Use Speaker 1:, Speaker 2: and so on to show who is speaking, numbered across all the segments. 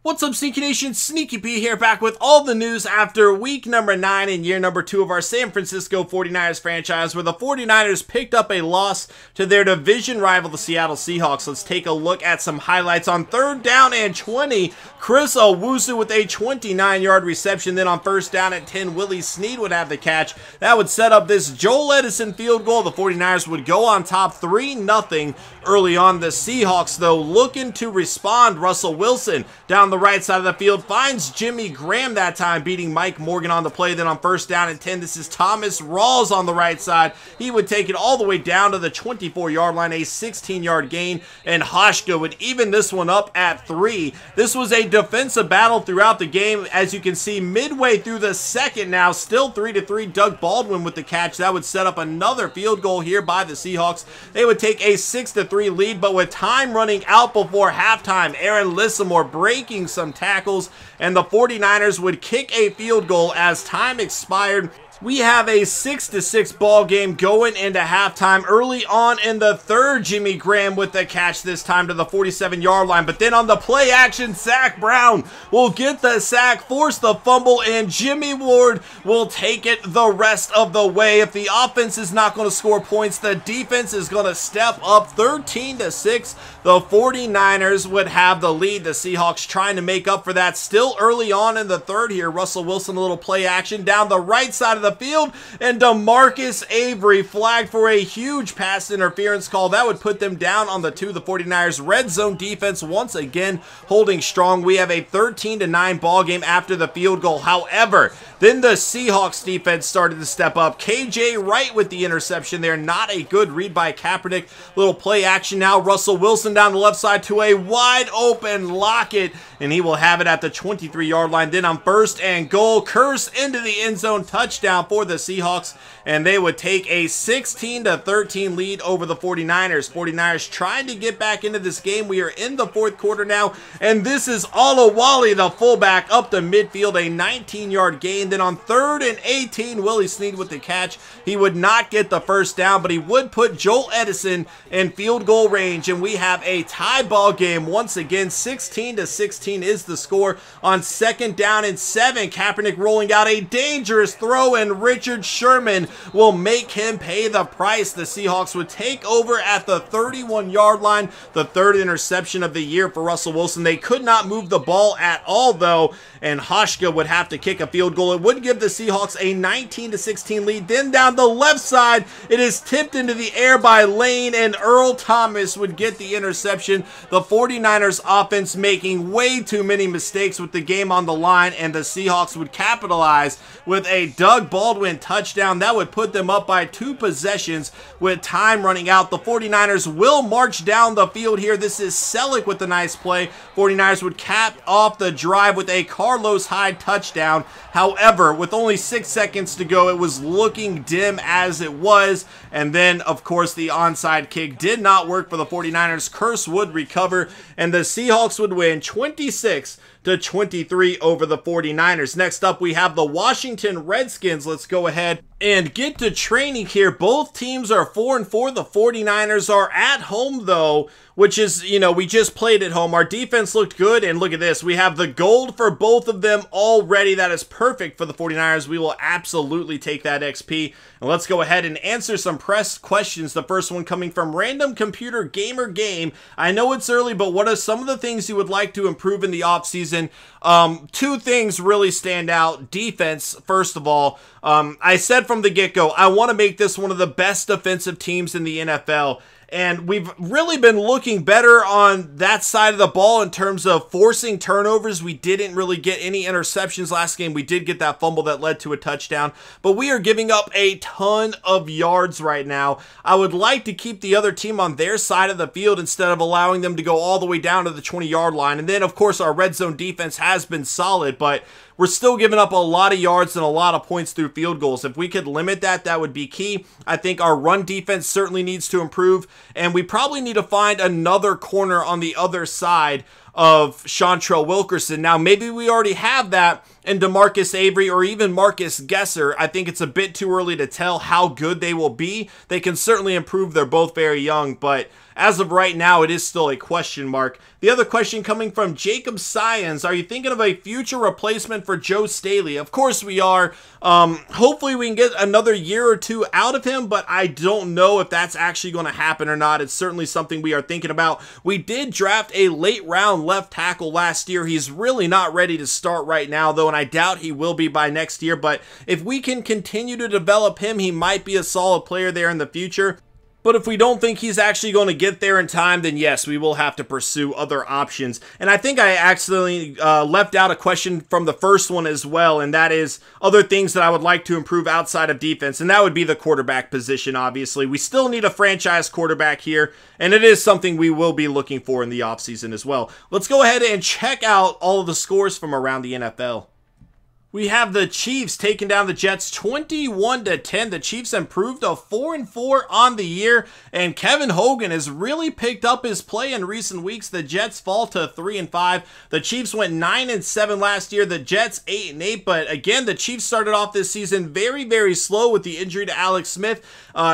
Speaker 1: What's up, SnEaKyNation? SnEaKy-P here, back with all the news after week number 9 and year number 2 of our San Francisco 49ers franchise, where the 49ers picked up a loss to their division rival, the Seattle Seahawks. Let's take a look at some highlights. On 3rd down and 20, Chris Owusu with a 29-yard reception. Then on 1st down at 10, Willie Snead would have the catch. That would set up this Joel Edison field goal. The 49ers would go on top 3-0 early on. The Seahawks, though, looking to respond. Russell Wilson down the right side of the field finds Jimmy Graham that time, beating Mike Morgan on the play. Then on 1st down and 10, this is Thomas Rawls on the right side. He would take it all the way down to the 24-yard line, a 16-yard gain, and Hoshka would even this one up at 3. This was a defensive battle throughout the game. As you can see, midway through the second now, still 3-3, Doug Baldwin with the catch. That would set up another field goal here by the Seahawks. They would take a 6-3 lead, but with time running out before halftime, Aaron Lissamore breaking some tackles, and the 49ers would kick a field goal as time expired. We have a 6-6 ball game going into halftime. Early on in the third, Jimmy Graham with the catch, this time to the 47-yard line. But then on the play action, Zach Brown will get the sack, force the fumble, and Jimmy Ward will take it the rest of the way. If the offense is not going to score points, the defense is going to step up. 13-6, the 49ers would have the lead. The Seahawks trying to make up for that still early on in the third here. Russell Wilson, a little play action down the right side of the field, and DeMarcus Avery flagged for a huge pass interference call. That would put them down on the 2. The 49ers red zone defense once again holding strong. We have a 13-9 ball game after the field goal. However, then the Seahawks defense started to step up. KJ Wright with the interception there. Not a good read by Kaepernick. Little play action now. Russell Wilson down the left side to a wide open Lockett, and he will have it at the 23-yard line. Then on 1st and goal, Curse into the end zone, touchdown for the Seahawks, and they would take a 16-13 lead over the 49ers. 49ers trying to get back into this game. We are in the 4th quarter now, and this is Olawale, the fullback, up the midfield, a 19-yard gain. Then on 3rd and 18, Willie Snead with the catch. He would not get the first down, but he would put Joel Edison in field goal range, and we have a tie ball game once again. 16-16 is the score. On 2nd down and 7, Kaepernick rolling out a dangerous throw, and Richard Sherman will make him pay the price. The Seahawks would take over at the 31-yard line. The 3rd interception of the year for Russell Wilson. They could not move the ball at all, though, and Hoshka would have to kick a field goal. It would give the Seahawks a 19-16 lead. Then down the left side, it is tipped into the air by Lane, and Earl Thomas would get the interception. The 49ers offense making way too many mistakes with the game on the line, and the Seahawks would capitalize with a Doug Baldwin touchdown. That would put them up by 2 possessions with time running out. The 49ers will march down the field here. This is Selleck with a nice play. 49ers would cap off the drive with a Carlos Hyde touchdown. However, with only 6 seconds to go, it was looking dim as it was. And then, of course, the onside kick did not work for the 49ers. Curse would recover, and the Seahawks would win 26-23 over the 49ers. Next up, we have the Washington Redskins. Let's go ahead and get to training here. Both teams are 4-4. The 49ers are at home, though, which is, you know, we just played at home. Our defense looked good, and look at this. We have the gold for both of them already. That is perfect for the 49ers. We will absolutely take that XP. And let's go ahead and answer some press questions. The first one coming from Random Computer Gamer Game. I know it's early, but what are some of the things you would like to improve in the offseason? 2 things really stand out. Defense, first of all. I said from the get-go, I want to make this one of the best defensive teams in the NFL. And we've really been looking better on that side of the ball in terms of forcing turnovers. We didn't really get any interceptions last game. We did get that fumble that led to a touchdown, but we are giving up a ton of yards right now. I would like to keep the other team on their side of the field instead of allowing them to go all the way down to the 20-yard line. And then, of course, our red zone defense has been solid, but we're still giving up a lot of yards and a lot of points through field goals. If we could limit that, that would be key. I think our run defense certainly needs to improve, and we probably need to find another corner on the other side of Chantrell Wilkerson. Now, maybe we already have that in DeMarcus Avery or even Marcus Gesser. I think it's a bit too early to tell how good they will be. They can certainly improve. They're both very young, but as of right now, it is still a question mark. The other question coming from Jacob Science: are you thinking of a future replacement for Joe Staley? Of course we are. Hopefully we can get another year or two out of him, but I don't know if that's actually going to happen or not. It's certainly something we are thinking about. We did draft a late round left tackle last year. He's really not ready to start right now, though, and I doubt he will be by next year, but if we can continue to develop him, he might be a solid player there in the future. But if we don't think he's actually going to get there in time, then yes, we will have to pursue other options. And I think I accidentally left out a question from the first one as well, and that is other things that I would like to improve outside of defense, and that would be the quarterback position, obviously. We still need a franchise quarterback here, and it is something we will be looking for in the offseason as well. Let's go ahead and check out all of the scores from around the NFL. We have the Chiefs taking down the Jets 21-10. The Chiefs improved to 4-4 on the year, and Kevin Hogan has really picked up his play in recent weeks. The Jets fall to 3-5. The Chiefs went 9-7 last year. The Jets 8-8, but again, the Chiefs started off this season very, very slow with the injury to Alex Smith.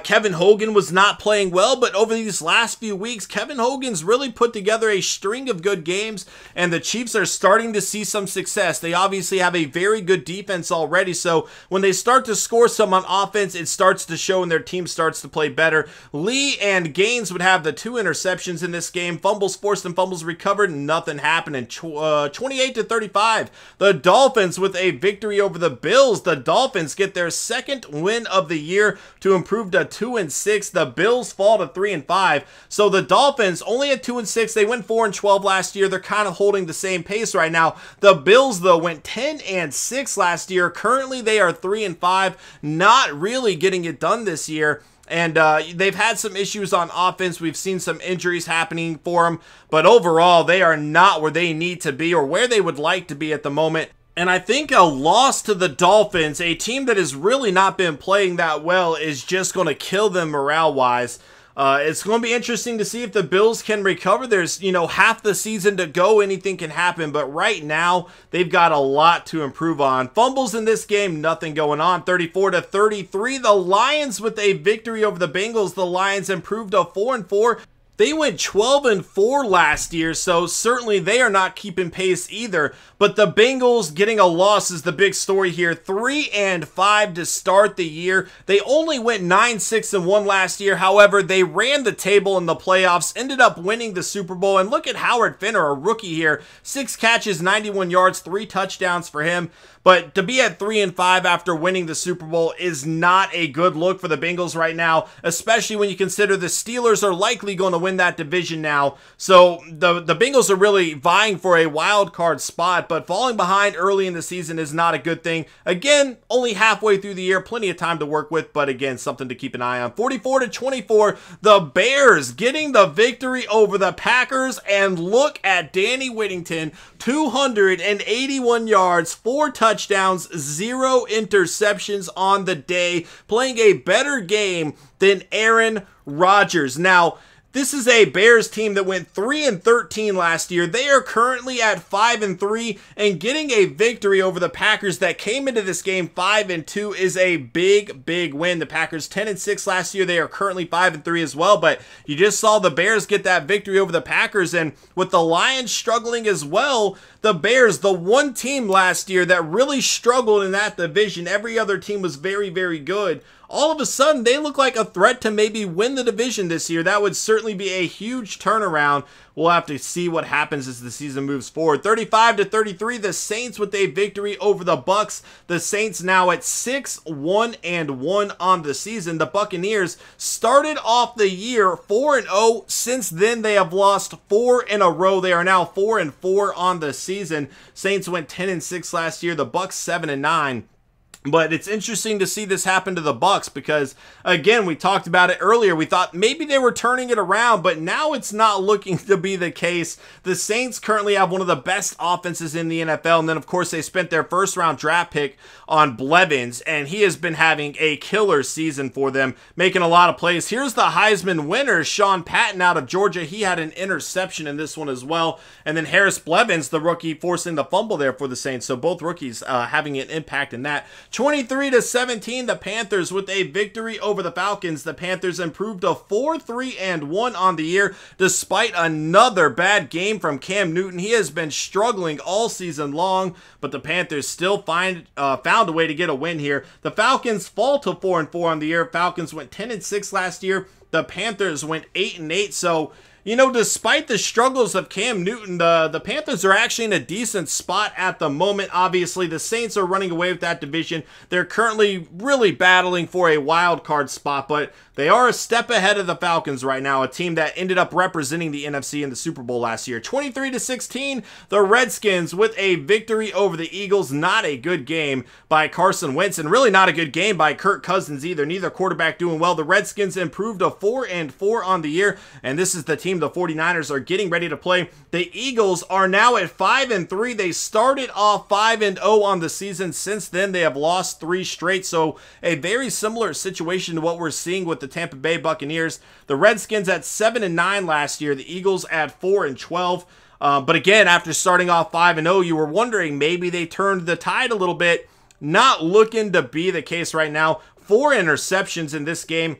Speaker 1: Kevin Hogan was not playing well, but over these last few weeks, Kevin Hogan's really put together a string of good games, and the Chiefs are starting to see some success. They obviously have a very good defense already, so when they start to score some on offense, it starts to show and their team starts to play better. Lee and Gaines would have the 2 interceptions in this game. Fumbles forced and fumbles recovered, nothing happened. 28-35. The Dolphins with a victory over the Bills. The Dolphins get their second win of the year to improve to 2-6. The Bills fall to 3-5. So the Dolphins only at 2-6. They went 4-12 last year. They're kind of holding the same pace right now. The Bills, though, went 10-6 last year. Currently, they are 3-5. Not really getting it done this year. And they've had some issues on offense. We've seen some injuries happening for them. But overall, they are not where they need to be or where they would like to be at the moment. And I think a loss to the Dolphins, a team that has really not been playing that well, is just going to kill them morale-wise. It's going to be interesting to see if the Bills can recover. There's, half the season to go. Anything can happen. But right now, they've got a lot to improve on. Fumbles in this game, nothing going on. 34-33. The Lions with a victory over the Bengals. The Lions improved to 4-4. They went 12-4 last year, so certainly they are not keeping pace either. But the Bengals getting a loss is the big story here. 3-5 to start the year. They only went 9-6-1 last year. However, they ran the table in the playoffs, ended up winning the Super Bowl. And look at Howard Finner, a rookie here. 6 catches, 91 yards, 3 touchdowns for him. But to be at 3-5 after winning the Super Bowl is not a good look for the Bengals right now, especially when you consider the Steelers are likely going to win that division now. So the Bengals are really vying for a wild card spot, but falling behind early in the season is not a good thing. Again, only halfway through the year, plenty of time to work with, but again, something to keep an eye on. 44-24, the Bears getting the victory over the Packers, and look at Danny Whittington, 281 yards, 4 touchdowns, 0 interceptions on the day, playing a better game than Aaron Rodgers. Now, this is a Bears team that went 3-13 last year. They are currently at 5-3, and getting a victory over the Packers that came into this game 5-2 is a big, big win. The Packers 10-6 last year. They are currently 5-3 as well, but you just saw the Bears get that victory over the Packers, and with the Lions struggling as well, the Bears, the one team last year that really struggled in that division, every other team was very, very good. All of a sudden, they look like a threat to maybe win the division this year. That would certainly be a huge turnaround. We'll have to see what happens as the season moves forward. 35-33, the Saints with a victory over the Bucks. The Saints now at 6-1-1 on the season. The Buccaneers started off the year 4-0. Since then, they have lost 4 in a row. They are now 4-4 on the season. Saints went 10-6 last year. The Bucks 7-9. But it's interesting to see this happen to the Bucks because, again, we talked about it earlier. We thought maybe they were turning it around, but now it's not looking to be the case. The Saints currently have one of the best offenses in the NFL, and then, of course, they spent their first-round draft pick on Blevins, and he has been having a killer season for them, making a lot of plays. Here's the Heisman winner, Sean Patton out of Georgia. He had an interception in this one as well. And then Harris Blevins, the rookie, forcing the fumble there for the Saints. So both rookies having an impact in that. 23-17, the Panthers with a victory over the Falcons. The Panthers improved to 4-3-1 on the year, despite another bad game from Cam Newton. He has been struggling all season long, but the Panthers still found a way to get a win here. The Falcons fall to 4-4 on the year. Falcons went 10-6 last year. The Panthers went 8-8. So, you know, despite the struggles of Cam Newton, the Panthers are actually in a decent spot at the moment. Obviously, the Saints are running away with that division. They're currently really battling for a wild card spot, but they are a step ahead of the Falcons right now, a team that ended up representing the NFC in the Super Bowl last year. 23-16, the Redskins with a victory over the Eagles. Not a good game by Carson Wentz, and really not a good game by Kirk Cousins either. Neither quarterback doing well. The Redskins improved to 4-4 on the year, and this is the team the 49ers are getting ready to play. The Eagles are now at 5-3. They started off 5-0 on the season. Since then, they have lost 3 straight, so a very similar situation to what we're seeing with the Tampa Bay Buccaneers. The Redskins at 7-9 last year. The Eagles at 4-12. But again, after starting off 5-0, you were wondering maybe they turned the tide a little bit. Not looking to be the case right now. 4 interceptions in this game.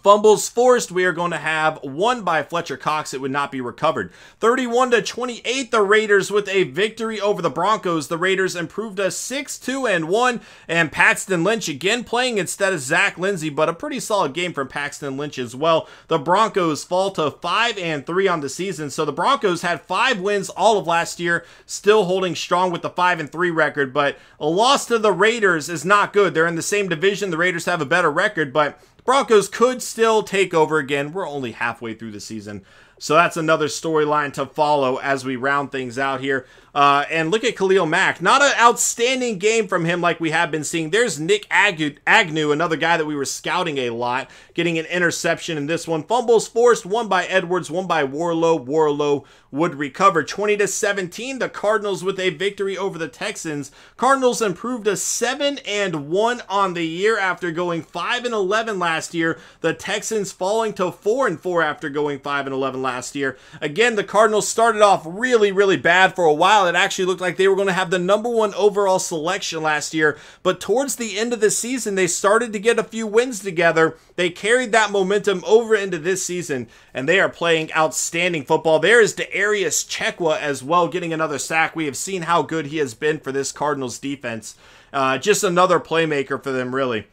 Speaker 1: Fumbles forced, we are going to have 1 by Fletcher Cox. It would not be recovered. 31-28, the Raiders with a victory over the Broncos. The Raiders improved to 6-2-1, and Paxton Lynch again playing instead of Zach Lindsey, but a pretty solid game from Paxton Lynch as well. The Broncos fall to 5-3 on the season, so the Broncos had 5 wins all of last year, still holding strong with the 5-3 record, but a loss to the Raiders is not good. They're in the same division. The Raiders have a better record, but Broncos could still take over again. We're only halfway through the season, so that's another storyline to follow as we round things out here. And look at Khalil Mack. Not an outstanding game from him like we have been seeing. There's Nick Agnew, another guy that we were scouting a lot, getting an interception in this one. Fumbles forced, 1 by Edwards, 1 by Warlow. Warlow would recover. 20-17, the Cardinals with a victory over the Texans. Cardinals improved to 7-1 on the year after going 5-11 last year. The Texans falling to 4-4 after going 5-11 last year. Again, the Cardinals started off really, really bad for a while. It actually looked like they were going to have the #1 overall selection last year, but towards the end of the season, they started to get a few wins together. They carried that momentum over into this season, and they are playing outstanding football. There is Darius Chekwa as well, getting another sack. We have seen how good he has been for this Cardinals defense. Just another playmaker for them, really.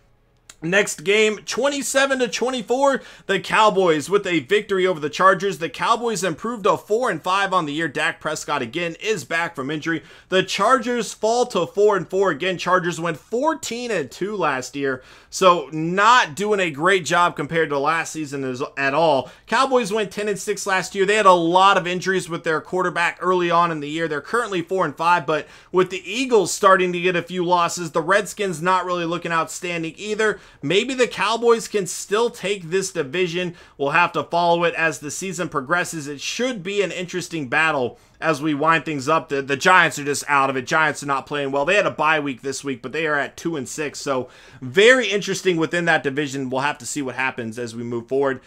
Speaker 1: Next game, 27-24, the Cowboys with a victory over the Chargers. The Cowboys improved to 4-5 on the year. Dak Prescott again is back from injury. The Chargers fall to 4-4 again. Chargers went 14-2 last year, so not doing a great job compared to last season at all. Cowboys went 10-6 last year. They had a lot of injuries with their quarterback early on in the year. They're currently 4-5, but with the Eagles starting to get a few losses, the Redskins not really looking outstanding either. Maybe the Cowboys can still take this division. We'll have to follow it as the season progresses. It should be an interesting battle as we wind things up. The Giants are just out of it. Giants are not playing well. They had a bye week this week, but they are at 2-6. So very interesting within that division. We'll have to see what happens as we move forward.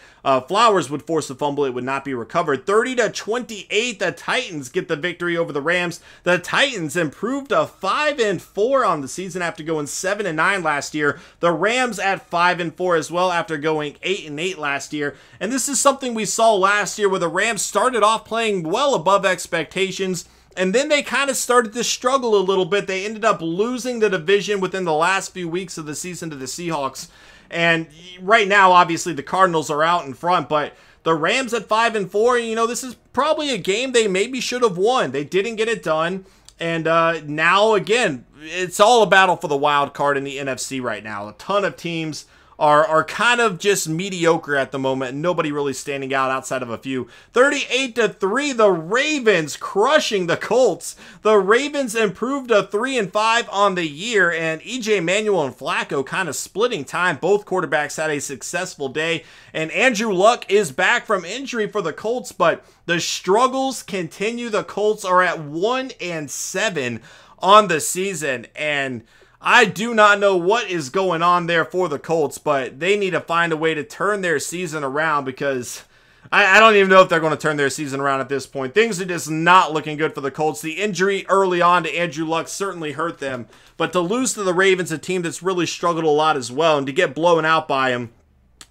Speaker 1: Flowers would force the fumble. It would not be recovered. 30-28, the Titans get the victory over the Rams. The Titans improved to 5-4 on the season after going 7-9 last year. The Rams at 5-4 as well after going 8-8 last year. And this is something we saw last year where the Rams started off playing well above expectations, and then they kind of started to struggle a little bit. They ended up losing the division within the last few weeks of the season to the Seahawks. And right now, obviously, the Cardinals are out in front, but the Rams at 5-4, you know, this is probably a game they maybe should have won. They didn't get it done. And now, again, it's all a battle for the wild card in the NFC right now. A ton of teams are kind of just mediocre at the moment, and nobody really standing out outside of a few. 38-3, the Ravens crushing the Colts. The Ravens improved to 3-5 on the year, and EJ Manuel and Flacco kind of splitting time. Both quarterbacks had a successful day, and Andrew Luck is back from injury for the Colts, but the struggles continue. The Colts are at 1-7 on the season, and I do not know what is going on there for the Colts, but they need to find a way to turn their season around, because I don't even know if they're going to turn their season around at this point. Things are just not looking good for the Colts. The injury early on to Andrew Luck certainly hurt them, but to lose to the Ravens, a team that's really struggled a lot as well, and to get blown out by them,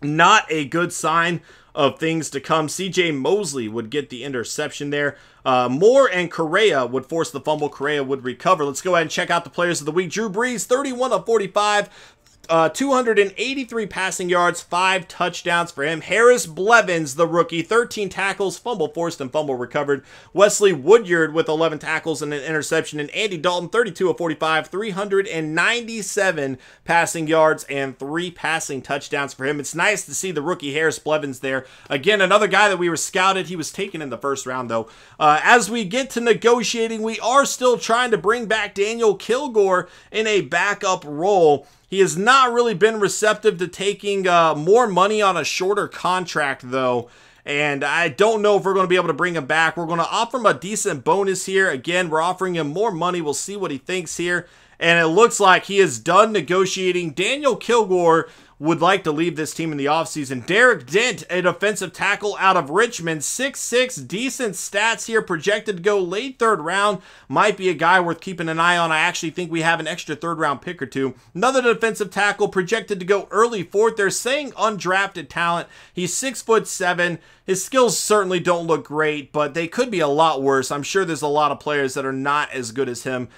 Speaker 1: not a good sign of things to come. CJ Mosley would get the interception there. Moore and Correa would force the fumble. Correa would recover. Let's go ahead and check out the players of the week. Drew Brees, 31 of 45. 283 passing yards, 5 touchdowns for him. Harris Blevins, the rookie, 13 tackles, fumble forced and fumble recovered. Wesley Woodyard with 11 tackles and an interception. And Andy Dalton, 32 of 45, 397 passing yards and 3 passing touchdowns for him. It's nice to see the rookie Harris Blevins there. Again, another guy that we were scouted. He was taken in the first round, though. As we get to negotiating, we are still trying to bring back Daniel Kilgore in a backup role. He has not really been receptive to taking more money on a shorter contract, though. And I don't know if we're going to be able to bring him back. We're going to offer him a decent bonus here. Again, we're offering him more money. We'll see what he thinks here. And it looks like he is done negotiating. Daniel Kilgore would like to leave this team in the offseason. Derek Dent, a defensive tackle out of Richmond, 6'6", decent stats here, projected to go late 3rd round. Might be a guy worth keeping an eye on. I actually think we have an extra 3rd round pick or two. Another defensive tackle projected to go early 4th. They're saying undrafted talent. He's 6'7". His skills certainly don't look great, but they could be a lot worse. I'm sure there's a lot of players that are not as good as him.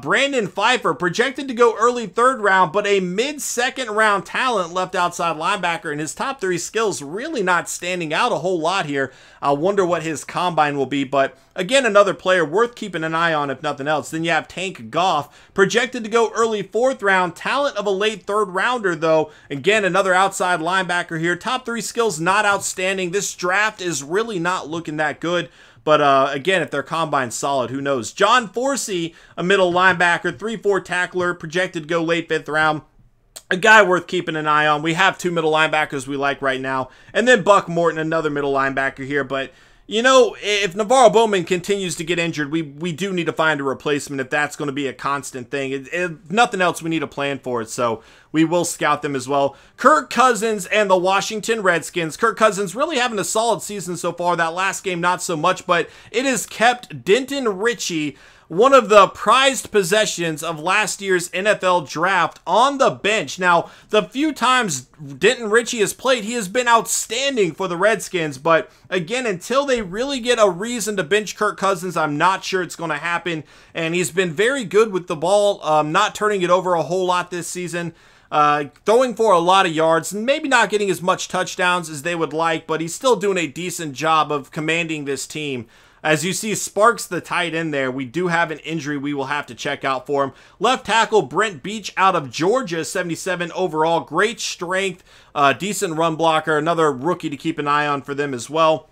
Speaker 1: Brandon Pfeiffer, projected to go early 3rd round, but a mid-2nd round talent, left outside linebacker, and his top 3 skills really not standing out a whole lot here. I wonder what his combine will be, but again, another player worth keeping an eye on if nothing else. Then you have Tank Goff, projected to go early 4th round, talent of a late 3rd rounder, though. Again, another outside linebacker here. Top 3 skills not outstanding. This draft is really not looking that good. But again, if their combine's solid, who knows? John Forsey, a middle linebacker, 3-4 tackler, projected to go late 5th round. A guy worth keeping an eye on. We have 2 middle linebackers we like right now. And then Buck Morton, another middle linebacker here. But, you know, if Navarro Bowman continues to get injured, we do need to find a replacement if that's going to be a constant thing. If nothing else, we need a plan for it. So we will scout them as well. Kirk Cousins and the Washington Redskins. Kirk Cousins really having a solid season so far. That last game, not so much. But it has kept Denton Ritchie, one of the prized possessions of last year's NFL draft, on the bench. Now, the few times Denton Ritchie has played, he has been outstanding for the Redskins. But again, until they really get a reason to bench Kirk Cousins, I'm not sure it's going to happen. And he's been very good with the ball, not turning it over a whole lot this season. Throwing for a lot of yards, and maybe not getting as much touchdowns as they would like, but he's still doing a decent job of commanding this team. As you see, Sparks, the tight end there, we do have an injury we will have to check out for him. Left tackle, Brent Beach out of Georgia, 77 overall. Great strength, decent run blocker. Another rookie to keep an eye on for them as well.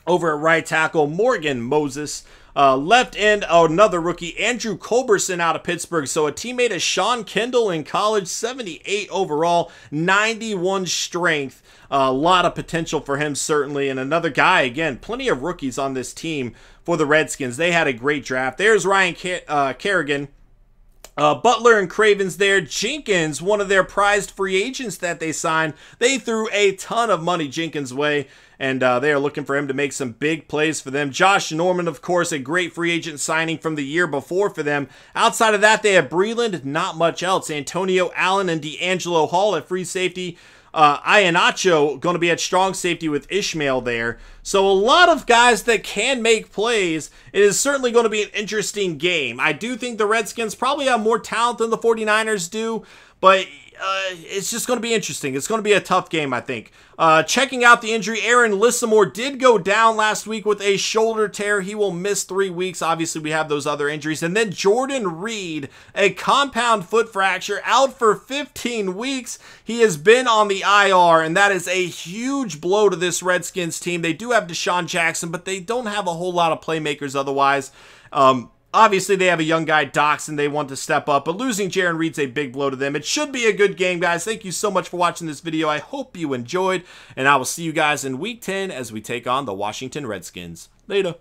Speaker 1: Over at right tackle, Morgan Moses. Left end, another rookie, Andrew Culberson out of Pittsburgh. So a teammate of Sean Kendall in college, 78 overall, 91 strength. A lot of potential for him, certainly. And another guy, again, plenty of rookies on this team for the Redskins. They had a great draft. There's Ryan Kerrigan. Butler and Cravens there. Jenkins, one of their prized free agents that they signed. They threw a ton of money Jenkins' way, and they are looking for him to make some big plays for them. Josh Norman, of course, a great free agent signing from the year before for them. Outside of that, they have Breland, not much else. Antonio Allen and D'Angelo Hall at free safety. Iheanacho going to be at strong safety with Ishmael there. So a lot of guys that can make plays. It is certainly going to be an interesting game. I do think the Redskins probably have more talent than the 49ers do, but it's just going to be interesting. It's going to be a tough game, I think. Checking out the injury, Aaron Lissamore did go down last week with a shoulder tear. He will miss 3 weeks. Obviously, we have those other injuries. And then Jordan Reed, a compound foot fracture, out for 15 weeks. He has been on the IR, and that is a huge blow to this Redskins team. They do have Deshaun Jackson, but they don't have a whole lot of playmakers otherwise. Obviously, they have a young guy, Dox, and they want to step up, but losing Jaron Reed's a big blow to them. It should be a good game, guys. Thank you so much for watching this video. I hope you enjoyed, and I will see you guys in Week 10 as we take on the Washington Redskins. Later.